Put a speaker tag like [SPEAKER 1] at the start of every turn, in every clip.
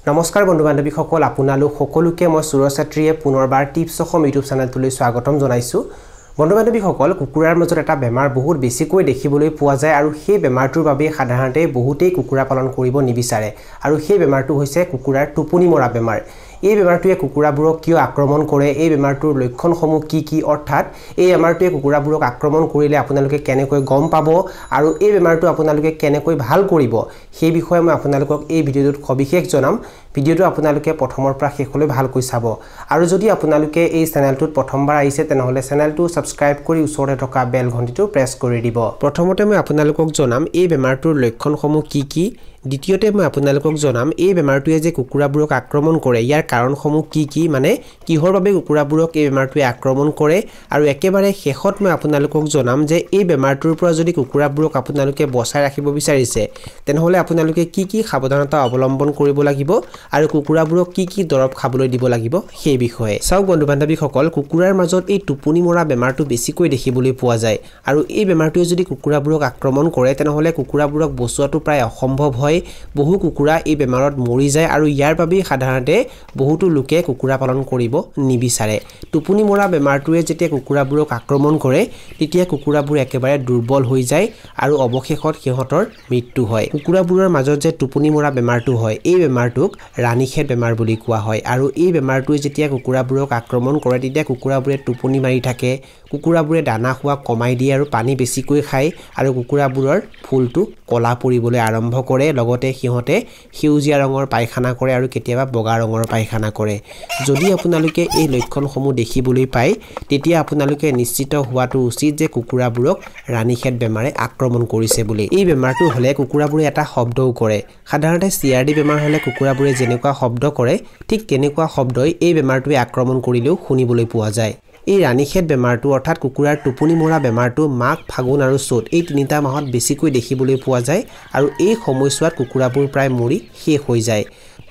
[SPEAKER 1] নমস্কাৰ বন্ধু বান্ধৱীসকল আপোনালোক সকলোকে মই সুৰজ ছাত্ৰীয়ে পুনৰবাৰ টিপছ অসম ইউটিউব চেনেলটোলৈ স্বাগতম জনাইছো বন্ধু বান্ধৱীসকল কুকুৰাৰ মাজত এটা বেমাৰ বহুত বেছিকৈ দেখিবলৈ পোৱা যায় আৰু সেই বেমাৰটোৰ বাবে সাধাৰণতে বহুতেই কুকুৰা পালন কৰিব নিবিচাৰে আৰু সেই বেমাৰটো হৈছে কুকুৰাৰ টোপনি মৰা বেমাৰ এই বেমাৰটোৱে কুকুৰাবোৰক কিয় আক্ৰমণ কৰে এই বেমাৰটোৰ লক্ষণসমূহ কি অৰ্থাৎ এই বেমাৰটোৱে কুকুৰাবোৰক আক্ৰমণ কৰিলে আপোনালোকে কেনেকৈ গম পাব আৰু এই বেমাৰটো আপোনালোকে কেনেকৈ ভাল কৰিব সেই বিষয়ে মই আপোনালোকক এই ভিডিঅ'টোত সবিশেষ জনাম ভিডিঅ'টো আপোনালোকে প্ৰথমৰ পৰা শেষলৈ ভালকৈ চাব আৰু যদি আপোনালোকে এই চেনেলটোত প্ৰথমবাৰ আহিছে তেনেহলে চেনেলটো সাবস্ক্ৰাইব কৰি ওচৰতে থকা বেল ঘণ্টিটো প্ৰেছ কৰি দিব প্ৰথমতে মই আপোনালোকক জনাম এই বেমাৰটোৰ লক্ষণসমূহ কি দ্বিতীয়তে মই আপোনালোকক জনাম এই বেমাৰটোৱে যে কুকুৰাবোৰক আক্ৰমণ কৰে ইয়াৰ কাৰণসমূহ কি মানে কিহৰ বাবে কুকুৰাবোৰক এই বেমাৰটোৱে আক্ৰমণ কৰে আৰু একেবাৰে শেষত মই আপোনালোকক জনাম যে এই বেমাৰটোৰ পৰা যদি কুকুৰাবোৰক আপোনালোকে বচাই ৰাখিব বিচাৰিছে তেনেহলে আপোনালোকে কি সাৱধানতা অৱলম্বন কৰিব লাগিব আৰু কুকুৰাবোৰক কি দৰৱ খাবলৈ দিব লাগিব সেই বিষয়ে চাওক বন্ধু বান্ধৱীসকল কুকুৰাৰ মাজত এই টোপনি মৰা বেমাৰটো বেছিকৈ দেখিবলৈ পোৱা যায় আৰু এই বেমাৰটোৱে যদি কুকুৰাবোৰক আক্ৰমণ কৰে তেনেহলে কুকুৰাবোৰক বচোৱাটো প্ৰায় অসম্ভৱ হয় বহু কুকুৰা এই বেমাৰত মৰি যায় আৰু ইয়াৰ বাবে সাধাৰণতে বহুতো লোকে কুকুৰা পালন কৰিব নিবিচাৰে টোপনি মৰা বেমাৰটোৱে যেতিয়া কুকুৰাবোৰক আক্ৰমণ কৰে তেতিয়া কুকুৰাবোৰ একেবাৰে দুৰ্বল হৈ যায় আৰু অৱশেষত সিহঁতৰ মৃত্যু হয় কুকুৰাবোৰৰ মাজত যে টোপনি মৰা বেমাৰটো হয় এই বেমাৰটোক ৰাণীখেদ বেমাৰ বুলি কোৱা হয় আৰু এই বেমাৰটোৱে যেতিয়া কুকুৰাবোৰক আক্ৰমণ কৰে তেতিয়া কুকুৰাবোৰে টোপনি মাৰি থাকে কুকুৰাবোৰে দানা খোৱা কমাই দিয়ে আৰু পানী বেছিকৈ খায় আৰু কুকুৰাবোৰৰ ফুলটো কলা পৰিবলৈ আৰম্ভ কৰে লগতে সিহঁতে সেউজীয়া ৰঙৰ পায়খানা কৰে আৰু কেতিয়াবা বগা ৰঙৰ পায়খানা কৰে যদি আপোনালোকে এই লক্ষণসমূহ দেখিবলৈ পায় তেতিয়া আপোনালোকে নিশ্চিত হোৱাটো উচিত যে কুকুৰাবোৰক ৰাণীখেদ বেমাৰে আক্ৰমণ কৰিছে বুলি এই বেমাৰটো হলে কুকুৰাবোৰে এটা শব্দও কৰে সাধাৰণতে CRD বেমাৰ হলে কুকুৰাবোৰে যেনেকুৱা শব্দ কৰে ঠিক তেনেকুৱা শব্দই এই বেমাৰটোৱে আক্ৰমণ কৰিলেও শুনিবলৈ পোৱা যায় এই ৰাণীখেদ বেমাৰটো অৰ্থাৎ কুকুৰাৰ টোপনি মৰা বেমাৰটো মাঘ ফাগুন আৰু চ'ত এই তিনিটা মাহত বেছিকৈ দেখিবলৈ পোৱা যায় আৰু এই সময়ছোৱাত কুকুৰাবোৰ প্ৰায় মৰি শেষ হৈ যায়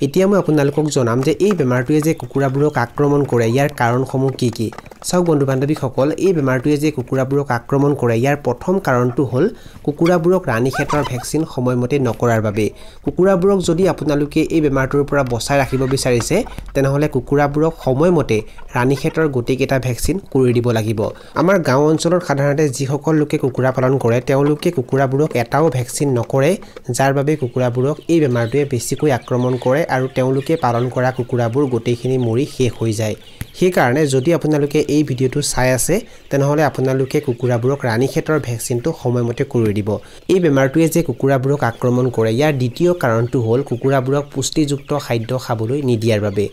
[SPEAKER 1] এতিয়া মই আপোনালোকক জনাম যে এই বেমাৰটোৱে যে কুকুৰাবোৰক আক্ৰমণ কৰে ইয়াৰ কাৰণসমূহ কি চাওক বন্ধু বান্ধৱীসকল এই বেমাৰটোৱে যে কুকুৰাবোৰক আক্ৰমণ কৰে ইয়াৰ প্ৰথম কাৰণটো হ'ল কুকুৰাবোৰক ৰাণীখেতৰ ভেকচিন সময়মতে নকৰাৰ বাবে কুকুৰাবোৰক যদি আপোনালোকে এই বেমাৰটোৰ পৰা বচাই ৰাখিব বিচাৰিছে তেনেহলে কুকুৰাবোৰক সময়মতে ৰাণীখেতৰ গোটেইকেইটা ভেকচিন কৰি দিব লাগিব আমাৰ গাঁও অঞ্চলত সাধাৰণতে যিসকল লোকে কুকুৰা পালন কৰে তেওঁলোকে কুকুৰাবোৰক এটাও ভেকচিন নকৰে যাৰ বাবে কুকুৰাবোৰক এই বেমাৰটোৱে বেছিকৈ আক্ৰমণ কৰে আৰু তেওঁলোকে পালন কৰা কুকুৰাবোৰ গোটেইখিনি মৰি শেষ হৈ যায় সেই কাৰণে যদি আপোনালোকে এই ভিডিঅটো চাই আছে তেনেহলে আপোনালোকে কুকুৰাবোৰক ৰাণীখেতৰ ভেকচিনটো সময়মতে কৰি দিব এই বেমাৰটোৱে যে কুকুৰাবোৰক আক্ৰমণ কৰে ইয়াৰ দ্বিতীয় কাৰণটো হ'ল কুকুৰাবোৰক পুষ্টিযুক্ত খাদ্য খাবলৈ নিদিয়াৰ বাবে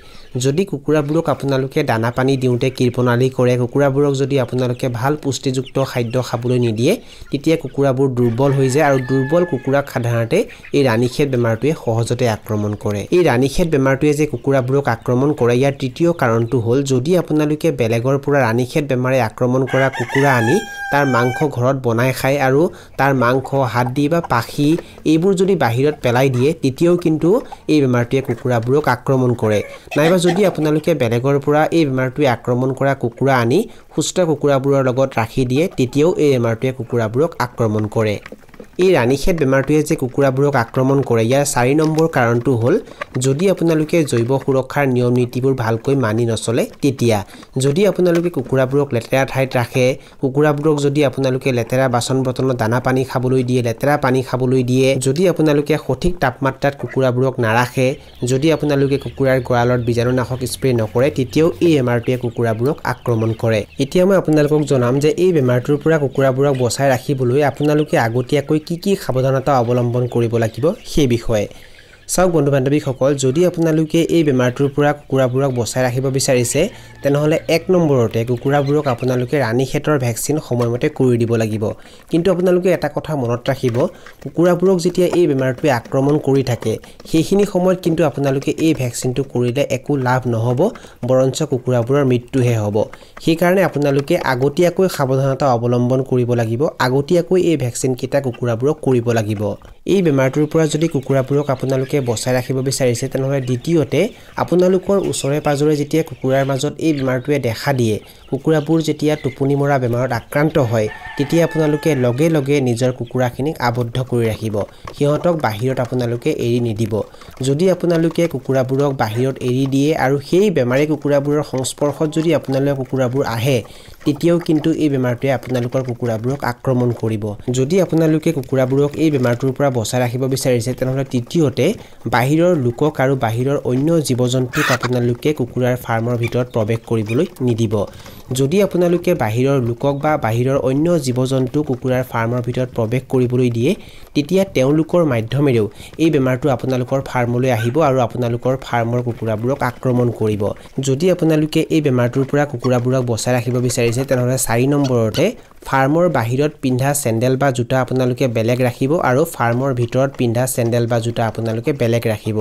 [SPEAKER 1] যদি কুকুৰাবোৰক আপোনালোকে দানা পানী দিওঁতে কৃপণালী কৰে কুকুৰাবোৰক যদি আপোনালোকে ভাল পুষ্টিযুক্ত খাদ্য খাবলৈ নিদিয়ে তেতিয়া কুকুৰাবোৰ দুৰ্বল হৈ যায় আৰু দুৰ্বল কুকুৰাক সাধাৰণতে এই ৰাণীখেদ বেমাৰটোৱে সহজতে আক্ৰমণ কৰে এই ৰাণীখেদ বেমাৰটোৱে যে কুকুৰাবোৰক আক্ৰমণ কৰে ইয়াৰ তৃতীয় কাৰণটো হ'ল যদি আপোনালোকে বেলেগৰ পৰা ৰাণীখেদ বেমাৰে আক্ৰমণ কৰা কুকুৰা আনি তাৰ মাংস ঘৰত বনাই খায় আৰু তাৰ মাংস হাড্ডি বা পাখি এইবোৰ যদি বাহিৰত পেলাই দিয়ে তেতিয়াও কিন্তু এই বেমাৰটোৱে কুকুৰাবোৰক আক্ৰমণ কৰে নাইবা যদি আপোনালোকে বেলেগৰ পৰা এই বেমাৰটোৱে আক্ৰমণ কৰা কুকুৰা আনি সুস্থ কুকুৰাবোৰৰ লগত ৰাখি দিয়ে তেতিয়াও এই বেমাৰটোৱে কুকুৰাবোৰক আক্ৰমণ কৰে এই ৰাণীখেদ বেমাৰটোৱে যে কুকুৰাবোৰক আক্ৰমণ কৰে ইয়াৰ 4 নম্বৰ কাৰণটো হ'ল যদি আপোনালোকে জৈৱ সুৰক্ষাৰ নিয়ম নীতিবোৰ ভালকৈ মানি নচলে তেতিয়া যদি আপোনালোকে কুকুৰাবোৰক লেতেৰা ঠাইত ৰাখে কুকুৰাবোৰক যদি আপোনালোকে লেতেৰা বাচন বৰ্তনত দানা পানী খাবলৈ দিয়ে লেতেৰা পানী খাবলৈ দিয়ে যদি আপোনালোকে সঠিক তাপমাত্ৰাত কুকুৰাবোৰক নাৰাখে যদি আপোনালোকে কুকুৰাৰ গড়ালত বীজাণুনাশক স্প্ৰে নকৰে তেতিয়াও এই বেমাৰটোৱে কুকুৰাবোৰক আক্ৰমণ কৰে এতিয়া মই আপোনালোকক জনাম যে এই বেমাৰটোৰ পৰা কুকুৰাবোৰক বচাই ৰাখিবলৈ আপোনালোকে আগতীয়াকৈ কি সাৱধানতা অৱলম্বন কৰিব লাগিব সেই বিষয়ে চাওক বন্ধু বান্ধৱীসকল যদি আপোনালোকে এই বেমাৰটোৰ পৰা কুকুৰাবোৰক বচাই ৰাখিব বিচাৰিছে তেনেহলে 1 নম্বৰতে কুকুৰাবোৰক আপোনালোকে ৰাণীখেতৰ ভেকচিন সময়মতে কৰি দিব লাগিব কিন্তু আপোনালোকে এটা কথা মনত ৰাখিব কুকুৰাবোৰক যেতিয়া এই বেমাৰটোৱে আক্ৰমণ কৰি থাকে সেইখিনি সময়ত কিন্তু আপোনালোকে এই ভেকচিনটো কৰিলে একো লাভ নহব বৰঞ্চ কুকুৰাবোৰৰ মৃত্যুহে হ'ব সেই কাৰণে আপোনালোকে আগতীয়াকৈ সাৱধানতা অৱলম্বন কৰিব লাগিব আগতীয়াকৈ এই ভেকচিন কিটা কুকুৰাবোৰক কৰিব লাগিব এই বেমাৰটোৰ পৰা যদি কুকুৰাবোৰক আপোনালোকে বচাই ৰাখিব বিচাৰিছে তেনেহলে দ্বিতীয়তে আপোনালোকৰ ওচৰে পাজৰে যেতিয়া কুকুৰাৰ মাজত এই বেমাৰটোৱে দেখা দিয়ে কুকুৰাবোৰ যেতিয়া টোপনি মৰা বেমাৰত আক্ৰান্ত হয় তেতিয়া আপোনালোকে লগে লগে নিজৰ কুকুৰাখিনিক আবদ্ধ কৰি ৰাখিব সিহঁতক বাহিৰত আপোনালোকে এৰি নিদিব যদি আপোনালোকে কুকুৰাবোৰক বাহিৰত এৰি দিয়ে আৰু সেই বেমাৰী কুকুৰাবোৰৰ সংস্পৰ্শত যদি আপোনালোকৰ কুকুৰাবোৰ আহে তেতিয়াও কিন্তু এই বেমাৰটোৱে আপোনালোকৰ কুকুৰাবোৰক আক্ৰমণ কৰিব যদি আপোনালোকে কুকুৰাবোৰক এই বেমাৰটোৰ পৰা বচাই ৰাখিব বিচাৰিছে তেনেহলে তৃতীয়তে বাহিৰৰ লোকক আৰু বাহিৰৰ অন্য জীৱ-জন্তুক আপোনালোকে কুকুৰাৰ ফাৰ্মৰ ভিতৰত প্ৰৱেশ কৰিবলৈ নিদিব যদি আপোনালোকে বাহিৰৰ লোকক বা বাহিৰৰ অন্য জীৱ-জন্তু কুকুৰাৰ ফাৰ্মৰ ভিতৰত প্ৰৱেশ কৰিবলৈ দিয়ে তেতিয়া তেওঁলোকৰ মাধ্যমেৰেও এই বেমাৰটো আপোনালোকৰ ফাৰ্মলৈ আহিব আৰু আপোনালোকৰ ফাৰ্মৰ কুকুৰাবোৰক আক্ৰমণ কৰিব যদি আপোনালোকে এই বেমাৰটোৰ পৰা কুকুৰাবোৰক বচাই ৰাখিব বিচাৰিছে তেনেহলে 4 নম্বৰতে ফাৰ্মৰ বাহিৰত পিন্ধা চেন্ডেল বা জোতা আপোনালোকে বেলেগ ৰাখিব আৰু ফাৰ্মৰ ভিতৰত পিন্ধা চেন্ডেল বা জোতা আপোনালোকে বেলেগ ৰাখিব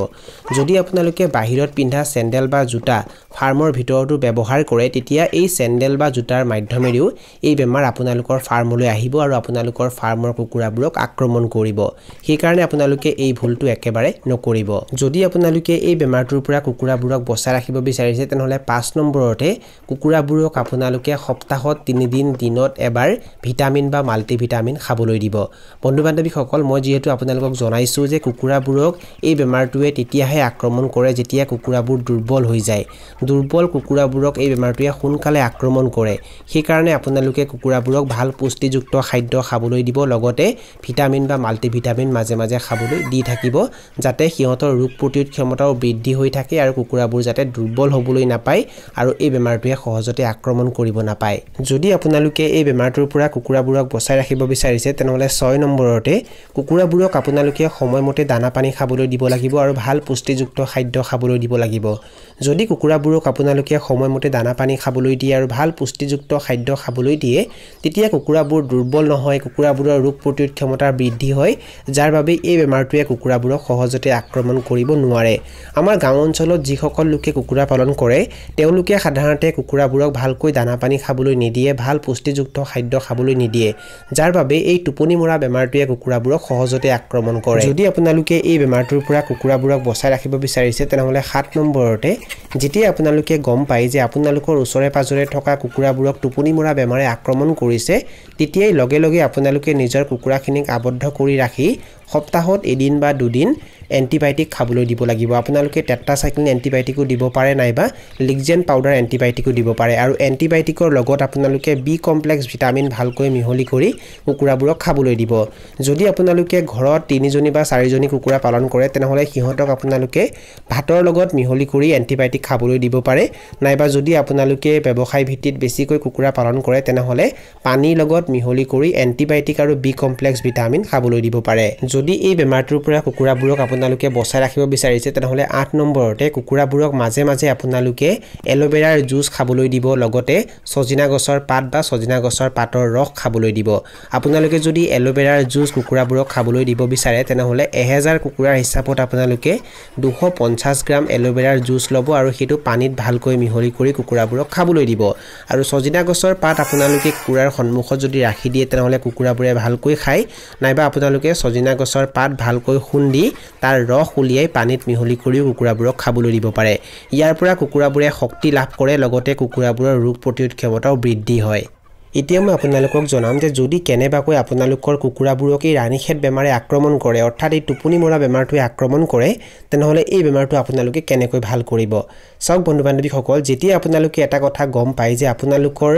[SPEAKER 1] যদি আপোনালোকে বাহিৰত পিন্ধা চেন্ডেল বা জোতা ফাৰ্মৰ ভিতৰতো ব্যৱহাৰ কৰে তেতিয়া এই চেন্ডেল বা জোতাৰ মাধ্যমেৰেও এই বেমাৰ আপোনালোকৰ ফাৰ্মলৈ আহিব আৰু আপোনালোকৰ ফাৰ্মৰ কুকুৰাবোৰক আক্ৰমণ কৰিব সেই কাৰণে আপোনালোকে এই ভুলটো একেবাৰে নকৰিব যদি আপোনালোকে এই বেমাৰটোৰ পৰা কুকুৰাবোৰক বচাই ৰাখিব বিচাৰিছে তেনেহলে 5 নম্বৰতে কুকুৰাবোৰক আপোনালোকে সপ্তাহত 3 দিন দিনত এবাৰ ভিটামিন বা মাল্টিভিটামিন খাবলৈ দিব বন্ধু বান্ধৱীসকল মই যেহেতু আপোনালোকক জনাইছো যে কুকুৰাবোৰক এই বেমাৰটোৱে তেতিয়াহে আক্ৰমণ কৰে যেতিয়া কুকুৰাবোৰ দুৰ্বল হৈ যায় দুৰ্বল কুকুৰাবোৰক এই বেমাৰটোৱে সোনকালে আক্ৰমণ কৰে সেই কাৰণে আপোনালোকে কুকুৰাবোৰক ভাল পুষ্টিযুক্ত খাদ্য খাবলৈ দিব লগতে ভিটামিন বা মাল্টিভিটামিন মাজে মাজে খাবলৈ দি থাকিব যাতে সিহঁতৰ ৰোগ প্ৰতিৰোধ ক্ষমতাও বৃদ্ধি হৈ থাকে আৰু কুকুৰাবোৰ যাতে দুৰ্বল হ'বলৈ নাপায় আৰু এই বেমাৰটোৱে সহজতে আক্ৰমণ কৰিব নাপায় যদি আপোনালোকে এই বেমাৰটোৰ পৰা কুকুৰাবোৰক বচাই ৰাখিব বিচাৰিছে তেনেহলে 6 নম্বৰতে কুকুৰাবোৰক আপোনালোকে সময়মতে দানা পানী খাবলৈ দিব লাগিব আৰু ভাল পুষ্টিযুক্ত খাদ্য খাবলৈ দিব লাগিব যদি কুকুৰাবোৰক আপোনালোকে সময়মতে দানা পানী খাবলৈ দিয়ে আৰু ভাল পুষ্টিযুক্ত খাদ্য খাবলৈ দিয়ে তেতিয়া কুকুৰাবোৰ দুৰ্বল নহয় কুকুৰাবোৰৰ ৰোগ প্ৰতিৰোধ ক্ষমতা বৃদ্ধি হয় যাৰ বাবে এই বেমাৰটোৱে কুকুৰাবোৰক সহজতে আক্ৰমণ কৰিব নোৱাৰে আমাৰ গাঁও অঞ্চলত যিসকল লোকে কুকুৰা পালন কৰে তেওঁলোকে সাধাৰণতে কুকুৰাবোৰক ভালকৈ দানা পানী খাবলৈ নিদিয়ে ভাল পুষ্টিযুক্ত খাদ্য খাবলৈ নিদিয়ে যাৰ বাবে এই টোপনি মৰা বেমাৰটোৱে কুকুৰাবোৰক সহজতে আক্ৰমণ কৰে যদি আপোনালোকে এই বেমাৰটোৰ পৰা কুকুৰাবোৰক বচাই ৰাখিব বিচাৰিছে তেনেহলে 7 নম্বৰতে যেতিয়া আপোনালোকে গম পায় যে আপোনালোকৰ ওচৰে পাজৰে থকা কুকুৰাবোৰক টোপনি মৰা বেমাৰে আক্ৰমণ কৰিছে তেতিয়াই লগে লগে আপোনালোকে নিজৰ কুকুৰাখিনিক আবদ্ধ কৰি ৰাখি সপ্তাহত এদিন বা দুদিন এন্টিবায়োটিক খাবলৈ দিব লাগিব আপোনালোকে টেট্ৰাসাইক্লিন এন্টিবায়োটিকো দিব পাৰে নাইবা লিগজেন পাউডাৰ এন্টিবায়োটিকো দিব পাৰে আৰু এন্টিবায়োটিকৰ লগত আপোনালোকে বি কমপ্লেক্স ভিটামিন ভালকৈ মিহলি কৰি কুকুৰাবোৰক খাবলৈ দিব যদি আপোনালোকে ঘৰত 3 জনী বা 4 জনী কুকুৰা পালন কৰে তেনেহলে সিহঁতক আপোনালোকে ভাতৰ লগত মিহলি কৰি এন্টিবায়োটিক খাবলৈ দিব পাৰে নাইবা যদি আপোনালোকে ব্যৱসায় ভিত্তিত বেছিকৈ কুকুৰা পালন কৰে তেনেহলে পানীৰ লগত মিহলি কৰি এন্টিবায়োটিক আৰু বি কমপ্লেক্স ভিটামিন খাবলৈ দিব পাৰে যদি এই বেমাৰটোৰ পৰা কুকুৰাবোৰক আপোনালোকে বচাই ৰাখিব বিচাৰিছে তেনেহলে 8 নম্বৰতে কুকুৰাবোৰক মাজে মাজে আপোনালোকে এলোভেৰাৰ জুস খাবলৈ দিব লগতে সজিনা গছৰ পাত বা সজিনা গছৰ পাতৰ ৰস খাবলৈ দিব আপোনালোকে যদি এলোভেৰাৰ জুস কুকুৰাবোৰক খাবলৈ দিব বিচাৰে তেনেহলে 1000 কুকুৰাৰ হিচাপত আপোনালোকে 250 গ্ৰাম এলোভেৰাৰ জুস লব আৰু হেতু পানীত ভালকৈ মিহলি কৰি কুকুৰাবোৰক খাবলৈ দিব আৰু সজিনা গছৰ পাত আপোনালোকে কুকুৰাৰ সন্মুখত যদি ৰাখি দিয়ে তেনেহলে কুকুৰাবোৰে ভালকৈ খায় নাইবা আপোনালোকে সজিনা গছৰ পাত ভালকৈ খুন্দি তাৰ ৰস উলিয়াই পানীত মিহলি কৰি কুকুৰাবোৰক খাবলৈ দিব পাৰে ইয়াৰ পৰা কুকুৰাবোৰে শক্তি লাভ কৰে লগতে কুকুৰাবোৰৰ ৰোগ প্ৰতিৰোধ ক্ষমতাও বৃদ্ধি হয় এতিয়া মই আপোনালোকক জনাম যে যদি কেনেবাকৈ আপোনালোকৰ কুকুৰাবোৰক এই ৰাণীখেত বেমাৰে আক্ৰমণ কৰে অৰ্থাৎ এই টোপনি মৰা বেমাৰটোৱে আক্ৰমণ কৰে তেনেহলে এই বেমাৰটো আপোনালোকে কেনেকৈ ভাল কৰিব সব বন্ধু বান্ধৱীসকল যেতিয়া আপোনালোকে এটা কথা গম পায় যে আপোনালোকৰ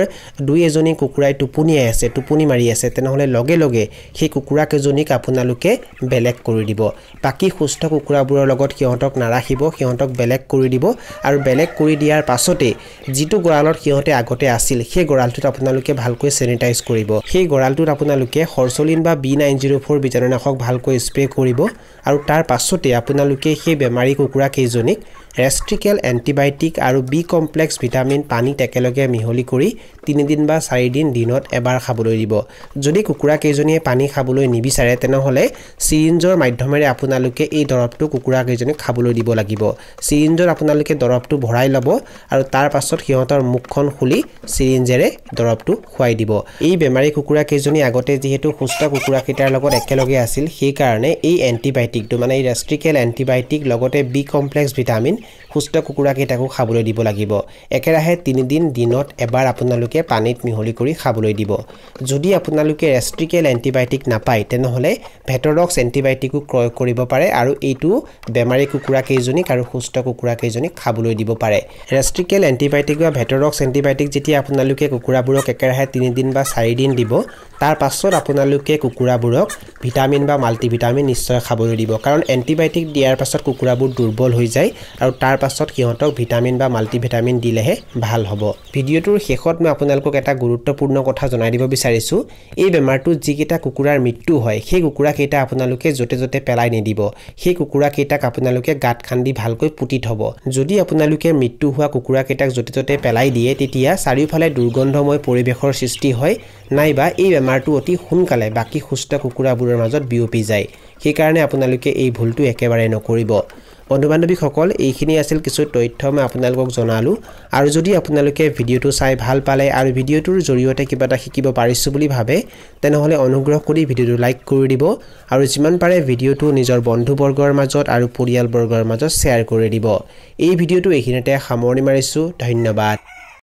[SPEAKER 1] দুই এজনী কুকুৰাই টোপনি মাৰি আছে তেনেহলে লগে লগে সেই কুকুৰা কেজনীক আপোনালোকে বেলেগ কৰি দিব বাকি সুস্থ কুকুৰাবোৰৰ লগত সিহঁতক নাৰাখিব সিহঁতক বেলেগ কৰি দিব আৰু বেলেগ কৰি দিয়াৰ পাছতে যিটো গৰালত সিহঁতে আগতে আছিল সেই গৰালটোত আপোনালোকে ভালকৈ স্যানিটাইজ কৰিব সেই গৰালটোত আপোনালোকে হৰচলিন বা B904 বীজাণুনাশক ভালকৈ স্প্ৰে কৰিব আৰু তাৰ পাছতে আপোনালোকে সেই বেমাৰী কুকুৰা কেইজনীক ৰেষ্ট্ৰিকেল এন্টিবায়োটিক আৰু বি কমপ্লেক্স ভিটামিন পানীত একেলগে মিহলি কৰি 3 দিন বা 4 দিন দিনত এবাৰ খাবলৈ দিব যদি কুকুৰা কেইজনীয়ে পানী খাবলৈ নিবিচাৰে তেনেহলে সিৰিঞ্জৰ মাধ্যমেৰে আপোনালোকে এই দৰবটো কুকুৰা কেইজনীক খাবলৈ দিব লাগিব সিৰিঞ্জৰ আপোনালোকে দৰবটো ভৰাই ল'ব আৰু তাৰ পাছত সিহঁতৰ মুখখন খুলি সিৰিঞ্জেৰে দৰবটো খুৱাই দিব এই বেমাৰী কুকুৰা কেইজনী আগতে যেহেতু সুস্থ কুকুৰা কেইটাৰ লগত একেলগে আছিল সেই কাৰণে এই এন্টিবায়োটিকটো মানে এই ৰেষ্ট্ৰিকেল এন্টিবায়োটিক লগতে বি কমপ্লেক্স ভিটামিন সুস্থ কুকুৰা কেইটাকো খাবলৈ দিব লাগিব একেৰাহে 3 দিন দিনত এবাৰ আপোনালোকে পানীত মিহলি কৰি খাবলৈ দিব যদি আপোনালোকে ৰেষ্ট্ৰিকেল এন্টিবায়োটিক নাপায় তেনেহলে ভেটৰক্স এন্টিবায়োটিকো ক্ৰয় কৰিব পাৰে আৰু এইটো বেমাৰী কুকুৰা কেইজনীক আৰু সুস্থ কুকুৰা কেইজনীক খাবলৈ দিব পাৰে ৰেষ্ট্ৰিকেল এন্টিবায়োটিক বা ভেটৰক্স এন্টিবায়োটিক যেতিয়া আপোনালোকে কুকুৰাবোৰক একেৰাহে 3 দিন বা 4 দিন দিব তাৰ পাছত আপোনালোকে কুকুৰাবোৰক ভিটামিন বা মাল্টিভিটামিন নিশ্চয় খাবলৈ দিব কাৰণ এন্টিবায়োটিক দিয়াৰ পাছত কুকুৰাবোৰ দুৰ্বল হৈ যায় আৰু তাৰ পাছত কিহতক ভিটামিন বা মাল্টিভিটামিন দিলেহে ভাল হ'ব ভিডিওটোৰ শেষত মই আপোনালোকক এটা গুৰুত্বপূৰ্ণ কথা জনাই দিব বিচাৰিছো এই বেমাৰটো যিকেইটা কুকুৰাৰ মৃত্যু হয় সেই কুকুৰা কেইটা আপোনালোকে জতে জতে পেলাই নিদিব সেই কুকুৰা কেইটাক আপোনালোকে গাত খান্দি ভালকৈ পুতি থব যদি আপোনালোকে মৃত্যু হোৱা কুকুৰা কেইটাক জতে জতে পেলাই দিয়ে তেতিয়া চাৰিওফালে দুৰ্গন্ধময় পৰিবেশৰ সৃষ্টি হয় নাইবা এই বেমাৰটো অতি সোনকালে বাকি সুস্থ কুকুৰাবোৰৰ মাজত বিয়পি যায় সেই কাৰণে আপোনালোকে এই ভুলটো একেবাৰে নকৰিব বন্ধু-বান্ধৱীসকল এইখিনি আছিল কিছু তথ্য মই আপোনালোকক জনালো আৰু যদি আপোনালোকে ভিডিওটো চাই ভাল পালে আৰু ভিডিওটোৰ জৰিয়তে কিবা এটা শিকিব পাৰিছো বুলি ভাবে তেনেহলে অনুগ্ৰহ কৰি ভিডিওটো লাইক কৰি দিব আৰু যিমান পাৰে ভিডিওটো নিজৰ বন্ধুবৰ্গৰ মাজত আৰু পৰিয়ালবৰ্গৰ মাজত শ্বেয়াৰ কৰি দিব এই ভিডিওটো এইখিনিতে সামৰণি মাৰিছো ধন্যবাদ